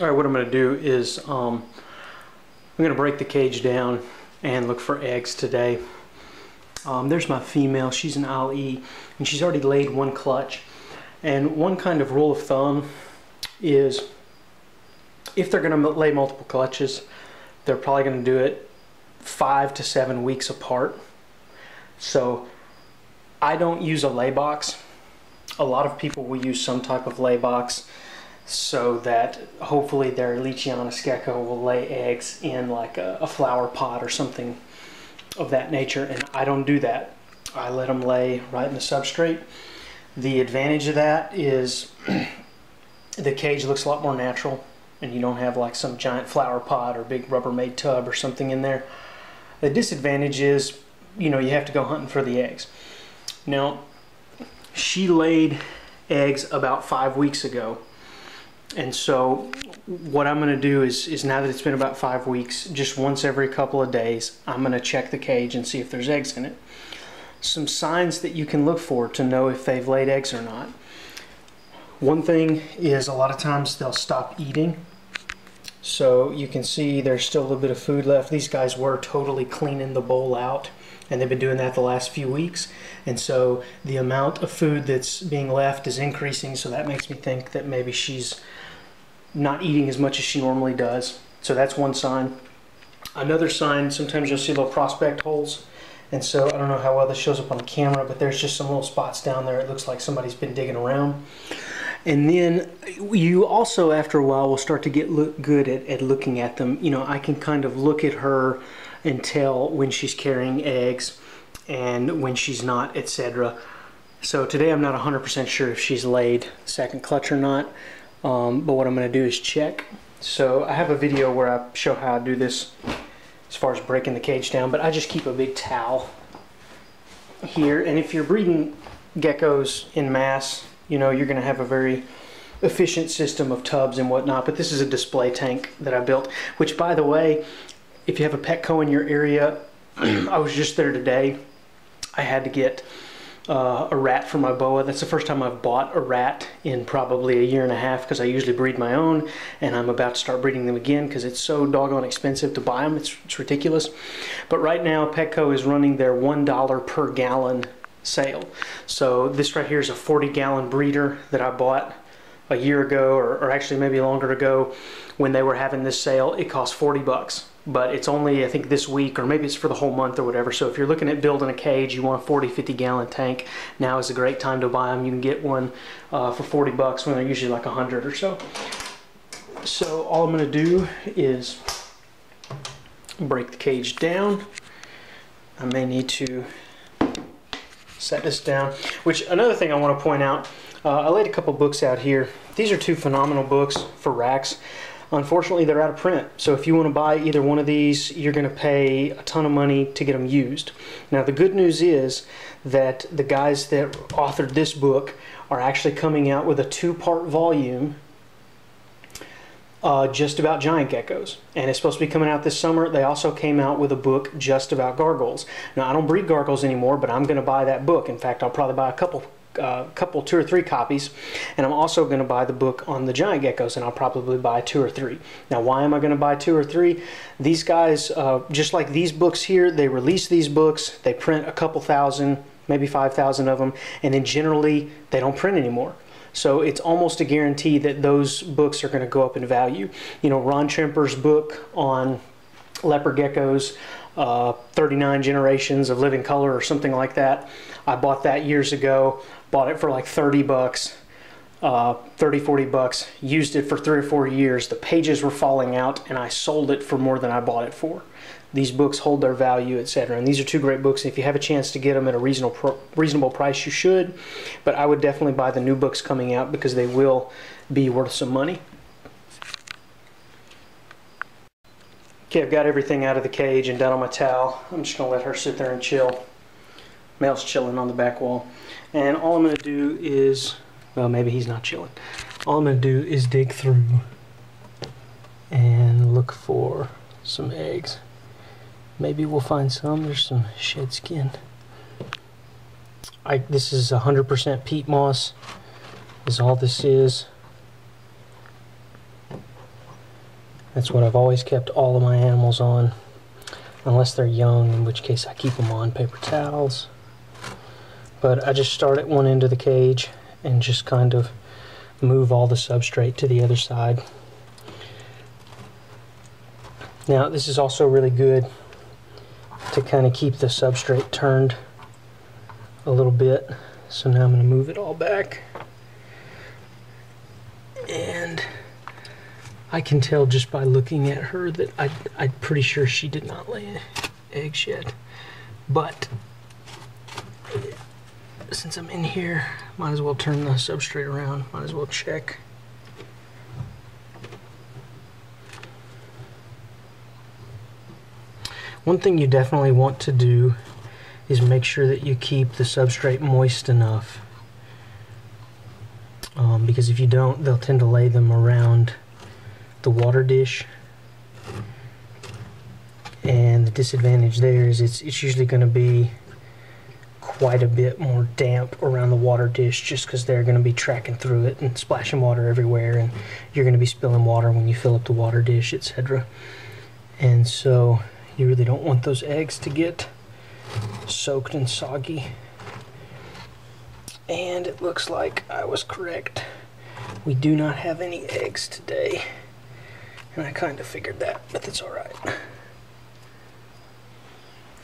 All right, what I'm going to do is I'm going to break the cage down and look for eggs today. There's my female. She's an IE, and she's already laid one clutch. And one kind of rule of thumb is if they're going to lay multiple clutches, they're probably going to do it 5 to 7 weeks apart. So I don't use a lay box. A lot of people will use some type of lay box so that hopefully their Leachianus gecko will lay eggs in like a flower pot or something of that nature, and I don't do that. I let them lay right in the substrate. The advantage of that is the cage looks a lot more natural, and you don't have like some giant flower pot or big Rubbermaid tub or something in there. The disadvantage is, you know, you have to go hunting for the eggs. Now, she laid eggs about 5 weeks ago, and so what I'm going to do is now that it's been about 5 weeks, just once every couple of days, I'm going to check the cage and see if there's eggs in it. Some signs that you can look for to know if they've laid eggs or not. One thing is a lot of times they'll stop eating. So you can see there's still a little bit of food left. These guys were totally cleaning the bowl out, and they've been doing that the last few weeks. And so the amount of food that's being left is increasing, so that makes me think that maybe she's not eating as much as she normally does. So that's one sign. Another sign, sometimes you'll see little prospect holes. And so I don't know how well this shows up on the camera, but there's just some little spots down there. It looks like somebody's been digging around. And then you also, after a while, will start to get good at looking at them. You know, I can kind of look at her and tell when she's carrying eggs and when she's not, etc. So today I'm not 100% sure if she's laid second clutch or not, but what I'm going to do is check. So I have a video where I show how I do this as far as breaking the cage down, but I just keep a big towel here. And if you're breeding geckos in mass, you know, you're going to have a very efficient system of tubs and whatnot, but this is a display tank that I built, which, by the way, if you have a Petco in your area, I was just there today. I had to get a rat for my boa. That's the first time I've bought a rat in probably a year and a half, because I usually breed my own, and I'm about to start breeding them again because it's so doggone expensive to buy them. It's ridiculous. But right now Petco is running their $1 per gallon sale. So this right here is a 40-gallon breeder that I bought a year ago, or actually maybe longer ago, when they were having this sale. It cost 40 bucks. But it's only, I think, this week, or maybe it's for the whole month or whatever. So if you're looking at building a cage, you want a 40-50 gallon tank, now is a great time to buy them. You can get one for 40 bucks when they're usually like 100 or so. So all I'm going to do is break the cage down. I may need to set this down. Which, another thing I want to point out, I laid a couple books out here. These are two phenomenal books for racks. Unfortunately, they're out of print, so if you want to buy either one of these, you're going to pay a ton of money to get them used. Now, the good news is that the guys that authored this book are actually coming out with a 2-part volume just about giant geckos, and it's supposed to be coming out this summer. They also came out with a book just about gargoyles. Now, I don't breed gargoyles anymore, but I'm going to buy that book. In fact, I'll probably buy a couple, 2 or 3 copies, and I'm also going to buy the book on the giant geckos, and I'll probably buy 2 or 3. Now, why am I going to buy 2 or 3? These guys, just like these books here, they release these books, they print a couple thousand, maybe 5,000 of them, and then generally they don't print anymore. So it's almost a guarantee that those books are going to go up in value. You know, Ron Tremper's book on leopard geckos, 39 generations of living color or something like that. I bought that years ago, bought it for like 30 bucks, 30, 40 bucks, used it for 3 or 4 years. The pages were falling out, and I sold it for more than I bought it for. These books hold their value, etc. And these are 2 great books. If you have a chance to get them at a reasonable price, you should. But I would definitely buy the new books coming out because they will be worth some money. Okay, I've got everything out of the cage and down on my towel. I'm just going to let her sit there and chill. Male's chilling on the back wall. And all I'm going to do is, well, maybe he's not chilling. All I'm going to do is dig through and look for some eggs. Maybe we'll find some. There's some shed skin. This is 100% peat moss, is all this is. That's what I've always kept all of my animals on, unless they're young, in which case I keep them on paper towels. But I just start at one end of the cage and just kind of move all the substrate to the other side. Now this is also really good to kind of keep the substrate turned a little bit. So now I'm going to move it all back. And I can tell just by looking at her that I'm pretty sure she did not lay eggs yet. But since I'm in here, might as well turn the substrate around, might as well check. One thing you definitely want to do is make sure that you keep the substrate moist enough. Because if you don't, they'll tend to lay them around the water dish. And the disadvantage there is it's usually going to be quite a bit more damp around the water dish, just because they're going to be tracking through it and splashing water everywhere, and you're going to be spilling water when you fill up the water dish, etc. And so you really don't want those eggs to get soaked and soggy. And it looks like I was correct. We do not have any eggs today. And I kind of figured that, but that's alright.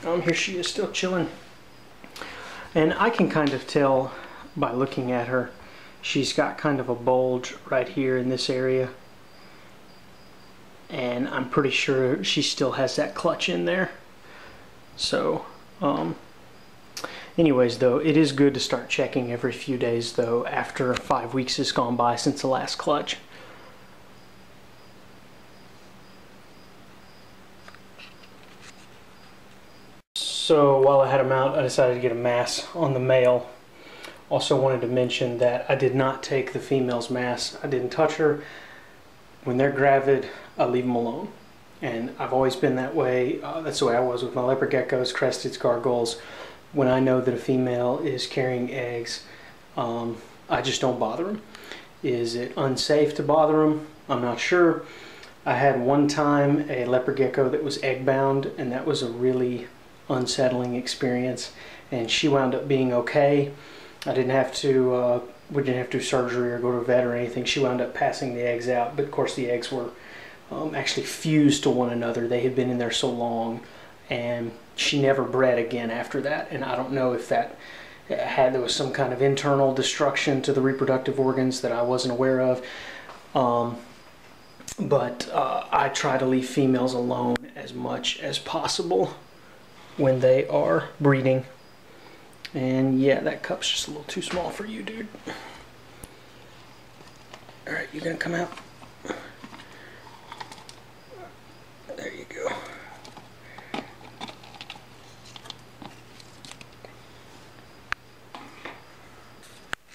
Here she is, still chilling. And I can kind of tell by looking at her, she's got kind of a bulge right here in this area. And I'm pretty sure she still has that clutch in there. So, anyways though, it is good to start checking every few days though, after 5 weeks has gone by since the last clutch. So while I had them out, I decided to get a mass on the male. Also wanted to mention that I did not take the female's mass. I didn't touch her. When they're gravid, I leave them alone. And I've always been that way. That's the way I was with my leopard geckos, cresteds, gargoyles. When I know that a female is carrying eggs, I just don't bother them. Is it unsafe to bother them? I'm not sure. I had one time a leopard gecko that was egg bound, and that was a really unsettling experience, and she wound up being okay. I didn't have to we didn't have to do surgery or go to a vet or anything. She wound up passing the eggs out, but of course the eggs were actually fused to one another. They had been in there so long, and she never bred again after that. And I don't know if that there was some kind of internal destruction to the reproductive organs that I wasn't aware of. But I try to leave females alone as much as possible when they are breeding. And yeah, that cup's just a little too small for you, dude. Alright, you gonna come out? There you go.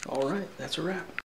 Alright, that's a wrap.